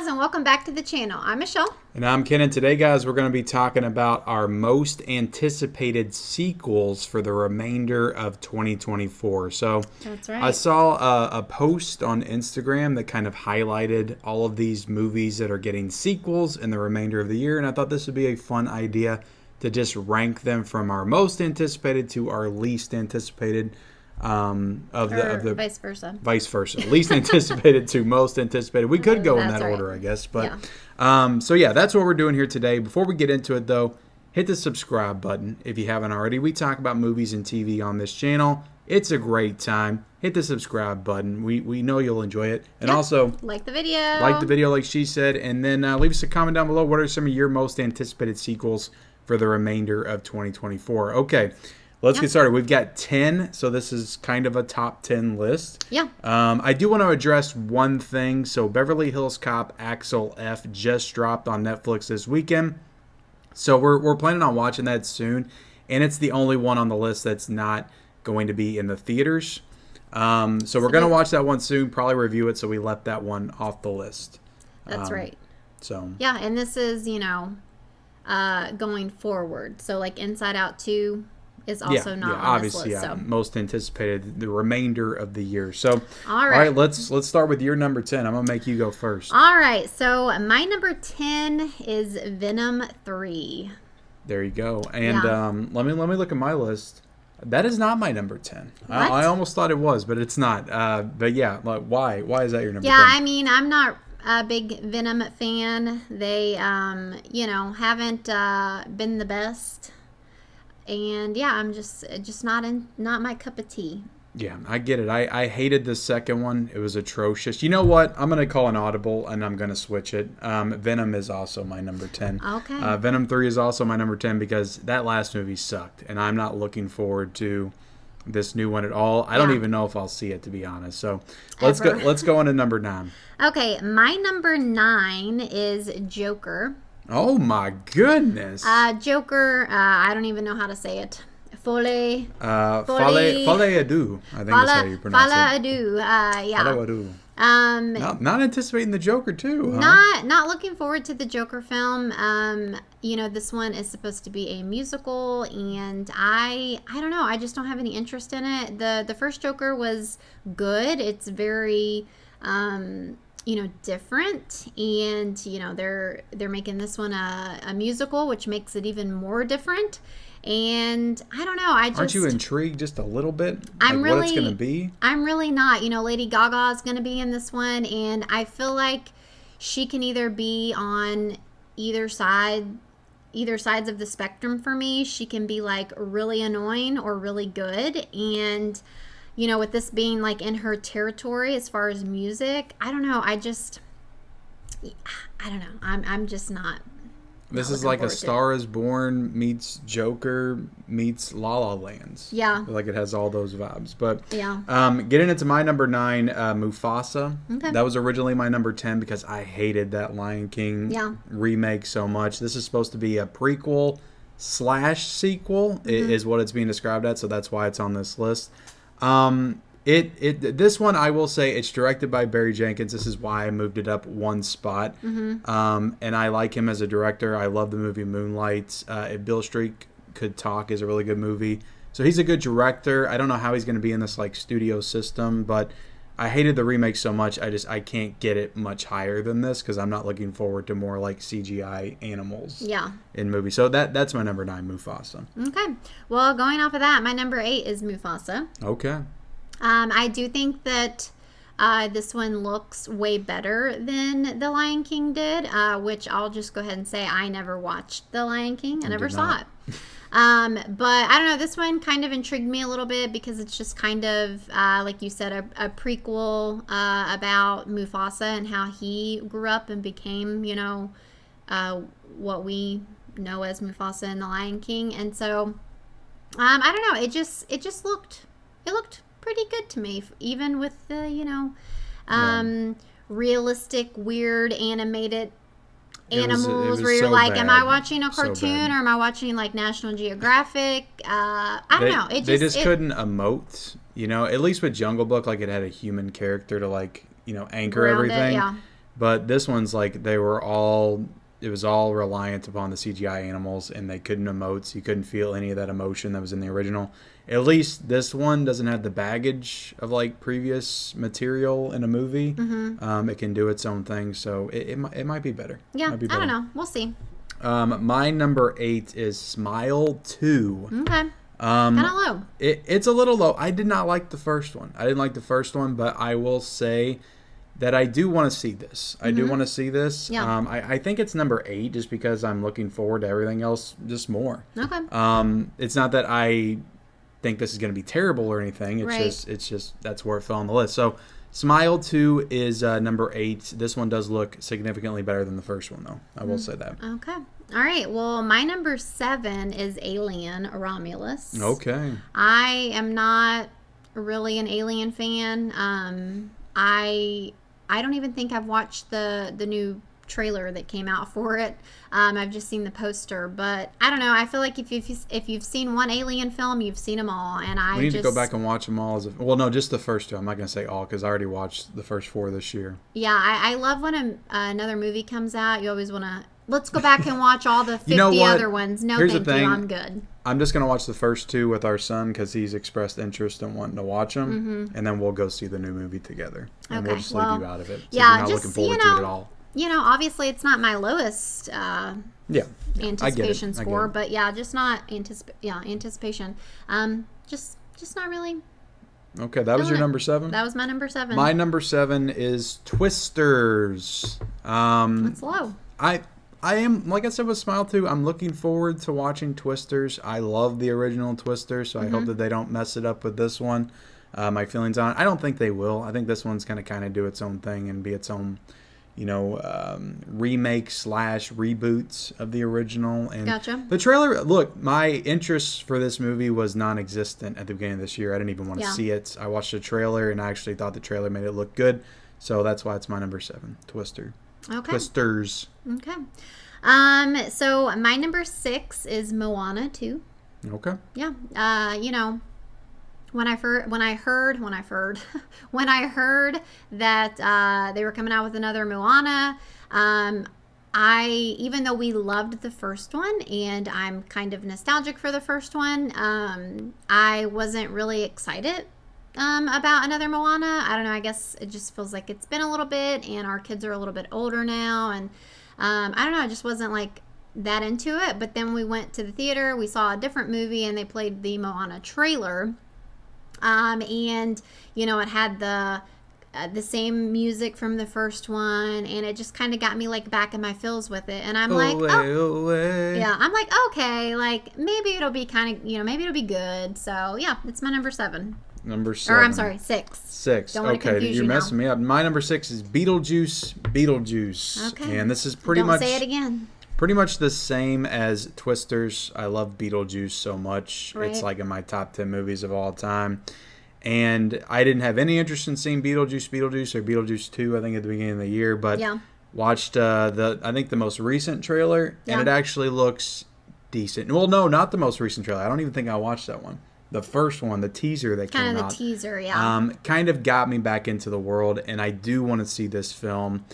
guys, and welcome back to the channel. I'm Michelle. And I'm Ken, and today, guys, we're going to be talking about our most anticipated sequels for the remainder of 2024. So that's right. I saw a post on Instagram that kind of highlighted all of these movies that are getting sequels in the remainder of the year, and I thought this would be a fun idea to just rank them from our most anticipated to our least anticipated. Vice versa. Vice versa. Least anticipated to most anticipated. We could go in that order, I guess. But so yeah, that's what we're doing here today. Before we get into it, though, hit the subscribe button if you haven't already. We talk about movies and TV on this channel. It's a great time. Hit the subscribe button. We know you'll enjoy it. And also, like the video. Like the video, like she said. And then leave us a comment down below. What are some of your most anticipated sequels for the remainder of 2024? Okay. Let's get started. We've got 10, so this is kind of a top 10 list. Yeah. I do want to address one thing. So Beverly Hills Cop Axel F just dropped on Netflix this weekend. So we're planning on watching that soon, and it's the only one on the list that's not going to be in the theaters. So we're going to watch that one soon, probably review it, so we left that one off the list. That's right. So yeah, and this is, going forward. So like Inside Out 2 is also not on obviously, this list. So. Most anticipated the remainder of the year. So, all right, let's start with your number 10. I'm gonna make you go first. All right, so my number 10 is Venom 3. There you go. And let me look at my list. That is not my number 10. I almost thought it was, but it's not. But yeah, like why is that your number 10? Yeah, I mean, I'm not a big Venom fan. They haven't been the best. And yeah, I'm just not my cup of tea. Yeah, I get it. I hated the second one. It was atrocious. You know what? I'm going to call an audible, and I'm going to switch it. Venom is also my number 10. Okay. Venom 3 is also my number 10 because that last movie sucked, and I'm not looking forward to this new one at all. I don't even know if I'll see it, to be honest. So let's go on to number 9. Okay, my number 9 is Joker. Oh my goodness. Joker, I don't even know how to say it. Folie Adu, I think that's how you pronounce it. Adu, yeah. Folie Adu. Not anticipating the Joker too. Not looking forward to the Joker film. This one is supposed to be a musical, and I don't know. I just don't have any interest in it. The first Joker was good. It's very different, and they're making this one a musical, which makes it even more different. And I don't know, aren't you intrigued just a little bit? What it's gonna be? I'm really not. Lady Gaga is gonna be in this one, and I feel like she can either be on either sides of the spectrum for me. She can be like really annoying or really good, and with this being like in her territory as far as music, I don't know. I don't know. I'm just not. This is like A Star Is Born meets Joker meets La La Land. Yeah. Like it has all those vibes. But yeah. Getting into my number 9, Mufasa. Okay. That was originally my number 10 because I hated that Lion King remake so much. This is supposed to be a prequel / sequel is what it's being described as. So that's why it's on this list. This one, I will say, it's directed by Barry Jenkins. This is why I moved it up one spot. And I like him as a director. I love the movie Moonlight. If Bill Street Could Talk is a really good movie. So he's a good director. I don't know how he's going to be in this like studio system, but I hated the remake so much. I can't get it much higher than this because I'm not looking forward to more like CGI animals in movies. So that's my number 9, Mufasa. Okay. Well, going off of that, my number 8 is Mufasa. Okay. I do think that this one looks way better than The Lion King did, which I'll just go ahead and say I never watched The Lion King. I never saw it. But I don't know, this one kind of intrigued me a little bit because it's just kind of, like you said, a prequel about Mufasa and how he grew up and became, what we know as Mufasa in The Lion King. And so, I don't know, it just looked pretty good to me, even with the, realistic, weird, animated animals where you're like, am I watching a cartoon or am I watching like National Geographic? I don't know. They just couldn't emote, at least with Jungle Book, like it had a human character to like, anchor everything. But this one's like it was all reliant upon the CGI animals, and they couldn't emote, so you couldn't feel any of that emotion that was in the original. At least this one doesn't have the baggage of like previous material in a movie. It can do its own thing, so it might be better. Yeah, might be I better. don't know. We'll see. My number 8 is Smile 2. Okay. Kind of low. It's a little low. I did not like the first one. I didn't like the first one, but I will say that I do want to see this. I do want to see this. Yeah. I think it's number 8 just because I'm looking forward to everything else just more. Okay. It's not that I think this is going to be terrible or anything. It's just that's where it fell on the list. So Smile 2 is number 8. This one does look significantly better than the first one, though. I will say that. Okay. All right. Well, my number 7 is Alien Romulus. Okay. I am not really an Alien fan. I don't even think I've watched the new trailer that came out for it. I've just seen the poster, but I don't know. I feel like if you've seen one Alien film, you've seen them all, and we need to go back and watch them all. No, just the first 2. I'm not going to say all because I already watched the first 4 this year. Yeah, I love when another movie comes out. You always want to let's go back and watch all the 50 other ones. No, Here's thank the thing. you. I'm good. I'm just going to watch the first 2 with our son because he's expressed interest in wanting to watch them, and then we'll go see the new movie together. And we'll just leave you out of it. So yeah, you're not just, looking forward to it at all. Obviously it's not my lowest anticipation score, but just not anticipation. Just not really. Okay, that was your number 7? That was my number 7. My number 7 is Twisters. That's low. I am, like I said with Smile 2, I'm looking forward to watching Twisters. I love the original Twisters, so I hope that they don't mess it up with this one. My feelings on it, I don't think they will. I think this one's going to kind of do its own thing and be its own, remake / reboots of the original. And gotcha. The trailer, look, my interest for this movie was non-existent at the beginning of this year. I didn't even want to see it. I watched the trailer and I actually thought the trailer made it look good. So that's why it's my number 7, Twister. Okay. Twisters. Okay. So my number 6 is Moana 2. Okay. Yeah. When I heard that they were coming out with another Moana, even though we loved the first one and I'm kind of nostalgic for the first one, I wasn't really excited about another Moana. I don't know. I guess it just feels like it's been a little bit, and our kids are a little bit older now, and I don't know. I just wasn't like that into it. But then we went to the theater. We saw a different movie, and they played the Moana trailer. And it had the same music from the first one, and it just kind of got me like back in my feels with it. And I'm like, I'm like, okay, like maybe it'll be kind of, maybe it'll be good. So yeah, it's my number 7. Number 7. Or I'm sorry, 6. 6. Okay, you're messing me up. My number 6 is Beetle Juice. Okay. And this is Don't say it again. Pretty much the same as Twisters. I love Beetle Juice so much. Right. It's like in my top 10 movies of all time. And I didn't have any interest in seeing Beetlejuice or Beetlejuice 2, I think, at the beginning of the year. But watched I think the most recent trailer, and it actually looks decent. Well, no, not the most recent trailer. I don't even think I watched that one. The first one, the teaser that came out. Kind of the teaser, kind of got me back into the world, and I do want to see this film.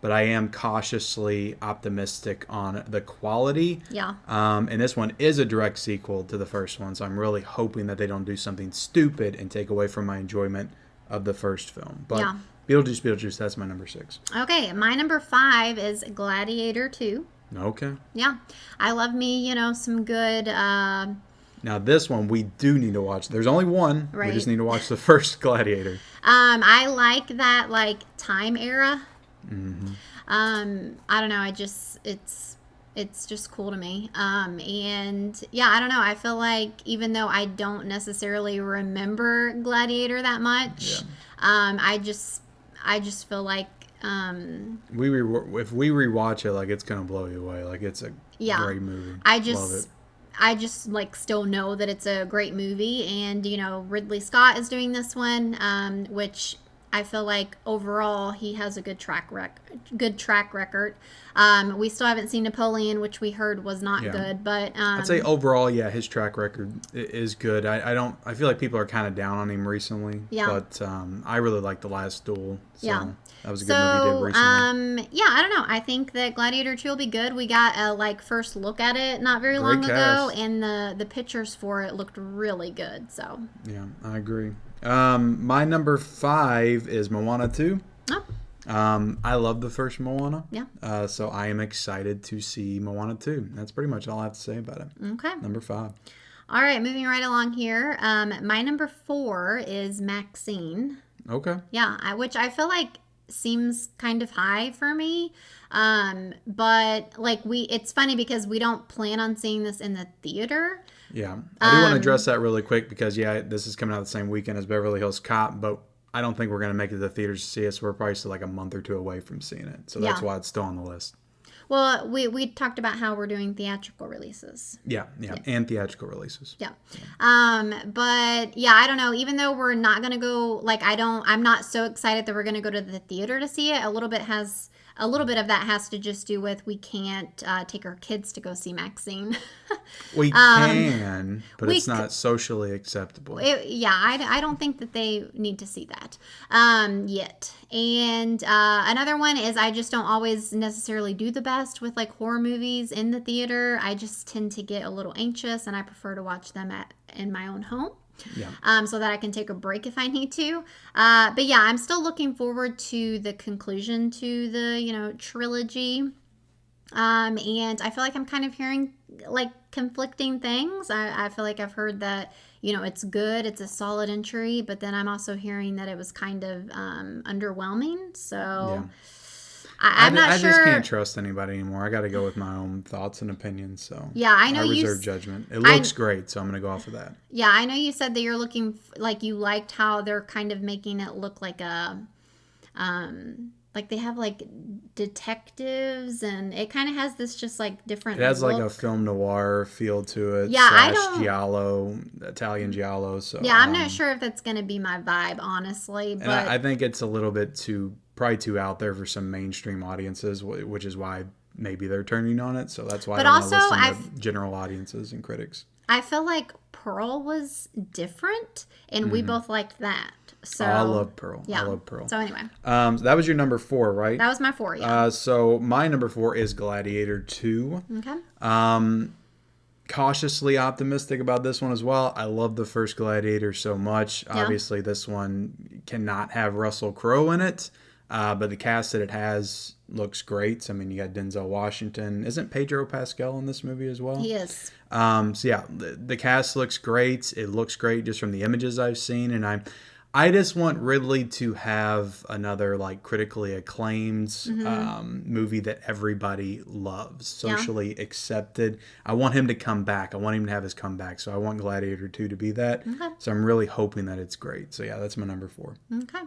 But I am cautiously optimistic on the quality. Yeah. And this one is a direct sequel to the first one, so I'm really hoping that they don't do something stupid and take away from my enjoyment of the first film. But Beetlejuice, that's my number 6. Okay, my number 5 is Gladiator II. Okay. Yeah. I love me, some good... Now, this one we do need to watch. There's only one. Right. We just need to watch the first Gladiator. I like that, time era. Mm-hmm. I don't know. It's just cool to me. And yeah, I don't know. I feel like even though I don't necessarily remember Gladiator that much, I just feel like if we rewatch it, it's gonna blow you away. It's a great movie. I just still know that it's a great movie, and Ridley Scott is doing this one, which I feel like overall he has a good track record. We still haven't seen Napoleon, which we heard was not good, but I'd say overall, yeah, his track record is good. I feel like people are kind of down on him recently. Yeah. But I really like The Last Duel. So Yeah. that was a good movie he did recently. Yeah, I don't know. I think that Gladiator 2 will be good. We got a first look at it not very long ago, and the pictures for it looked really good. So yeah, I agree. My number 5 is Moana 2. Oh. I love the first Moana. Yeah. So I am excited to see Moana 2. That's pretty much all I have to say about it. Okay. Number 5. All right, moving right along here. My number 4 is Maxine. Okay. Yeah, which I feel like seems kind of high for me. But it's funny because we don't plan on seeing this in the theater. Yeah. I do want to address that really quick because, this is coming out the same weekend as Beverly Hills Cop, but I don't think we're going to make it to the theaters to see it, so we're probably still like a month or two away from seeing it. So that's why it's still on the list. Well, we talked about how we're doing theatrical releases. Yeah, and theatrical releases. Yeah. But yeah, I don't know. Even though we're not going to go, I'm not so excited that we're going to go to the theater to see it. A little bit of that has to just do with we can't take our kids to go see Maxine. We can, but it's not socially acceptable. I don't think that they need to see that yet. And another one is I just don't always necessarily do the best with horror movies in the theater. I just tend to get a little anxious, and I prefer to watch them in my own home. Yeah. So that I can take a break if I need to. But yeah, I'm still looking forward to the conclusion to the, trilogy. And I feel like I'm kind of hearing conflicting things. I feel like I've heard that, it's good. It's a solid entry, but then I'm also hearing that it was kind of underwhelming. So I'm not sure. I just can't trust anybody anymore. I got to go with my own thoughts and opinions. So yeah, I know I reserve judgment. It looks great, so I'm going to go off of that. Yeah, I know you said that you're looking you liked how they're kind of making it look like a they have detectives, and it kind of has this just different. It has look. A film noir feel to it. Yeah, I don't. Giallo, Italian Giallo. So yeah, I'm not sure if that's going to be my vibe, honestly. But and I think it's a little bit probably too out there for some mainstream audiences, which is why maybe they're turning on it. So that's why I don't listen to general audiences and critics. I feel like Pearl was different, and we both liked that. So I love Pearl. Yeah. I love Pearl. So anyway. That was your number 4, right? That was my 4, yeah. So my number 4 is Gladiator 2. Okay. Cautiously optimistic about this one as well. I love the first Gladiator so much. Yeah. Obviously, this one cannot have Russell Crowe in it. But the cast that it has looks great. I mean, you got Denzel Washington. Isn't Pedro Pascal in this movie as well? He is. So yeah, the cast looks great. It looks great just from the images I've seen, and I just want Ridley to have another critically acclaimed movie that everybody loves, socially accepted. I want him to come back. I want him to have his comeback. So I want Gladiator 2 to be that. Okay. So I'm really hoping that it's great. So yeah, that's my number 4. Okay.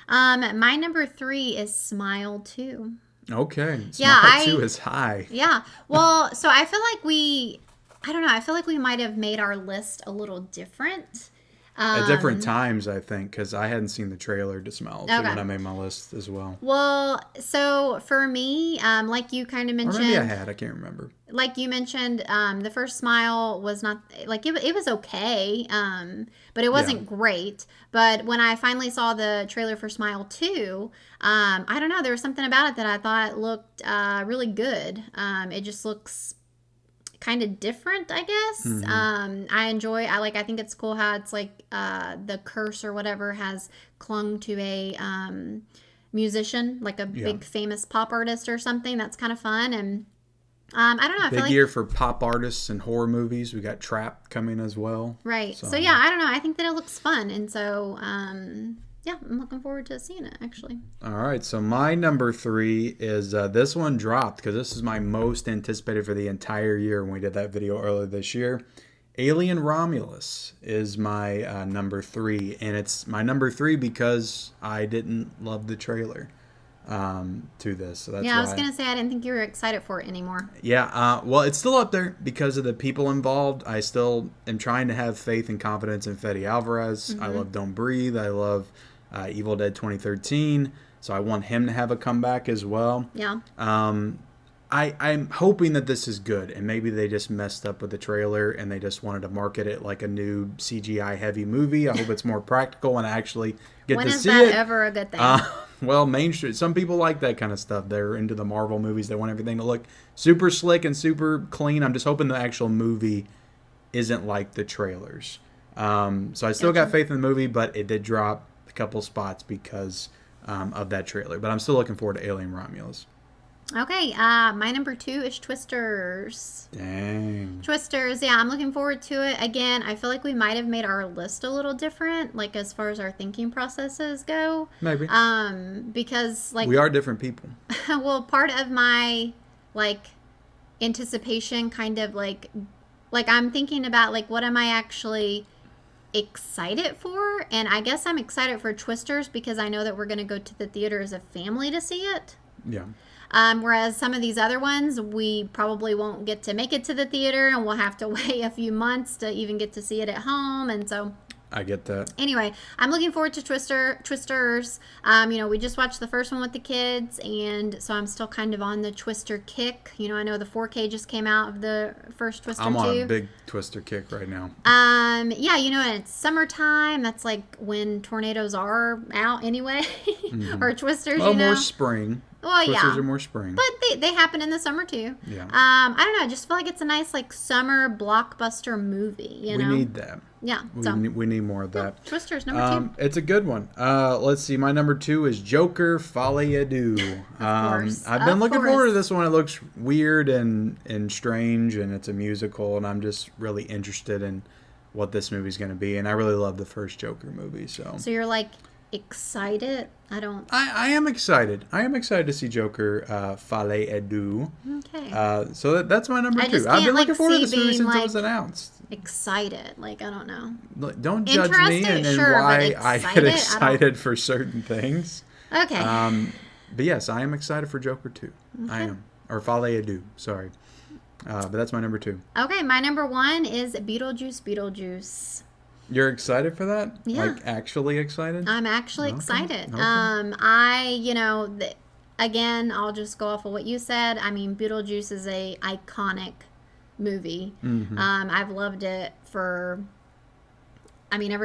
My number 3 is Smile 2. Okay. Smile 2 is high. Yeah. Well, so I feel like I feel like we might have made our list a little different. At different times, I think, because I hadn't seen the trailer to Smile 2 when I made my list as well. Well, so for me, like you kind of mentioned. Or maybe I had. I can't remember. Like you mentioned, the first Smile was not, it was okay, but it wasn't great. But when I finally saw the trailer for Smile 2, I don't know, there was something about it that I thought looked really good. It just looks kind of different, I guess. I think it's cool how it's the curse or whatever has clung to a musician, like a big famous pop artist or something. That's kind of fun. And I don't know. I feel big year for pop artists and horror movies. We got Trapped coming as well. Right. So yeah, I don't know. I think that it looks fun. And so, yeah, I'm looking forward to seeing it, actually. All right, so my number 3 is this one dropped because this is my most anticipated for the entire year when we did that video earlier this year. Alien Romulus is my number 3, and it's my number 3 because I didn't love the trailer to this. So that's I was going to say I didn't think you were excited for it anymore. Yeah, well, it's still up there because of the people involved. I still am trying to have faith and confidence in Fede Alvarez. I love Don't Breathe. I love Evil Dead 2013. So I want him to have a comeback as well. Yeah. I'm hoping that this is good, and maybe they just messed up with the trailer and they just wanted to market it like a new CGI heavy movie. I hope it's more practical and I actually get to see it. When is that ever a good thing? Well, mainstream. Some people like that kind of stuff. They're into the Marvel movies. They want everything to look super slick and super clean. I'm just hoping the actual movie isn't like the trailers. So I still got faith in the movie, but it did drop a couple spots because of that trailer. But I'm still looking forward to Alien Romulus. Okay, my number 2 is Twisters. Dang. Twisters, yeah, I'm looking forward to it. Again, I feel like we might have made our list a little different, like as far as our thinking processes go. Maybe. Because like we are different people. Well, part of my like anticipation kind of like I'm thinking about like what am I actually excited for? And I guess I'm excited for Twisters because I know that we're going to go to the theater as a family to see it. Yeah. Whereas some of these other ones, we probably won't get to make it to the theater and we'll have to wait a few months to even get to see it at home. And so I get that. Anyway, I'm looking forward to Twisters. We just watched the first one with the kids, and so I'm still kind of on the Twister kick. I know the 4K just came out of the first Twister 2. I'm on a big Twister kick right now. And it's summertime. That's like when tornadoes are out anyway, or Twisters. Well, more spring. Well, Twisters are more spring. But they happen in the summer too. Yeah. I don't know. I just feel like it's a nice like summer blockbuster movie. We need that. Yeah. We need more of that. Twisters number 2. It's a good one. Let's see. My number 2 is Joker Folie à Deux. I've been looking forward to this one. It looks weird and strange, and it's a musical, and I'm just really interested in what this movie's going to be. And I really love the first Joker movie. So you're like excited? I am excited. I am excited to see Joker Folie à Deux. Okay. So that's my number 2. I've been looking forward to this movie since it was announced. Excited, I don't know. Don't judge me and why I get excited for certain things. Okay. But yes, I am excited for Joker 2. Okay. I am. Or Folie à Deux, sorry. But that's my number 2. Okay, my number 1 is Beetlejuice. You're excited for that? Yeah. Like actually excited? I'm actually excited. Okay. Again, I'll just go off of what you said. I mean, Beetlejuice is a iconic movie. Mm-hmm. I've loved it ever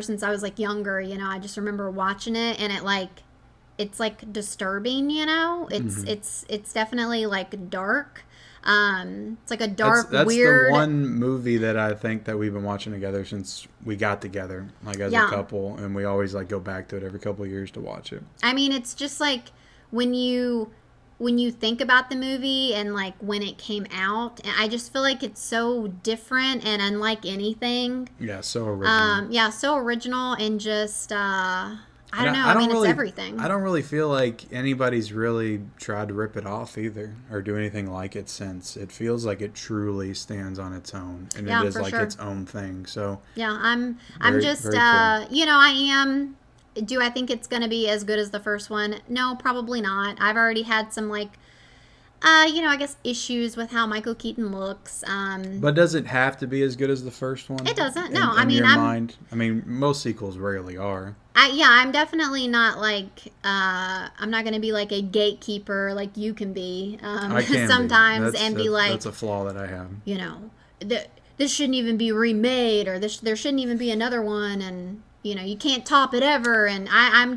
since I was like younger, I just remember watching it and it's like disturbing, it's definitely like dark. It's like a dark, that's weird. The one movie that I think that we've been watching together since we got together, like as a couple, and we always like go back to it every couple of years to watch it. I mean, it's just like when you think about the movie and like when it came out, and I just feel like it's so different and unlike anything. Yeah, so original. So original and just I don't know. It's everything. I don't really feel like anybody's really tried to rip it off either or do anything like it since. It feels like it truly stands on its own and it is like its own thing. So yeah, I'm just very cool. I am. Do I think it's going to be as good as the first one? No, probably not. I've already had some I guess issues with how Michael Keaton looks. But does it have to be as good as the first one? It doesn't. No, most sequels rarely are. I'm definitely not I'm not going to be like a gatekeeper like you can be I can sometimes be that's a flaw that I have. This shouldn't even be remade or there shouldn't even be another one and you can't top it ever, and I'm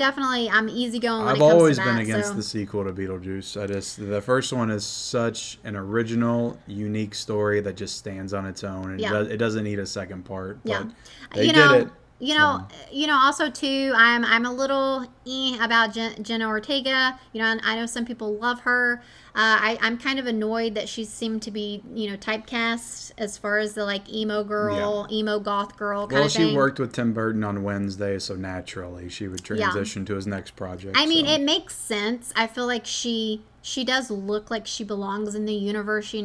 easygoing when it comes to that. I've always been against the sequel to Beetlejuice. The first one is such an original, unique story that just stands on its own, and it doesn't need a second part. But they did it. Also too, I'm a little about Jenna Ortega. I know some people love her. I'm kind of annoyed that she seemed to be, typecast as far as the emo girl, emo goth girl kind of thing. Well, she worked with Tim Burton on Wednesday, so naturally she would transition to his next project. It makes sense. I feel like she does look like she belongs in the universe. She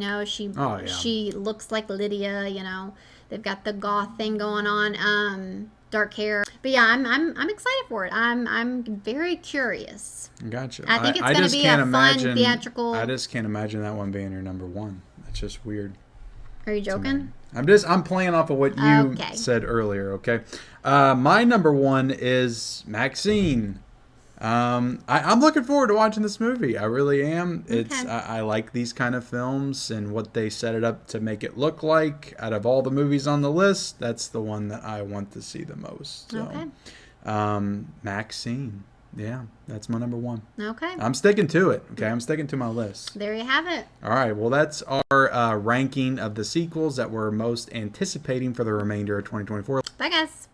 looks like Lydia. They've got the goth thing going on. Dark hair, but I'm excited for it. I'm very curious. Gotcha. I think it's going to be a fun theatrical. I just can't imagine that one being your number 1. That's just weird. Are you joking? I'm playing off of what you said earlier. Okay. My number 1 is Maxine. I'm looking forward to watching this movie. I really am. Okay. I like these kind of films and what they set it up to make it look like. Out of all the movies on the list, that's the one that I want to see the most. So, Okay. Maxine. Yeah, that's my number one. Okay. I'm sticking to it. Okay, I'm sticking to my list. There you have it. All right, well, that's our ranking of the sequels that we're most anticipating for the remainder of 2024. Bye, guys.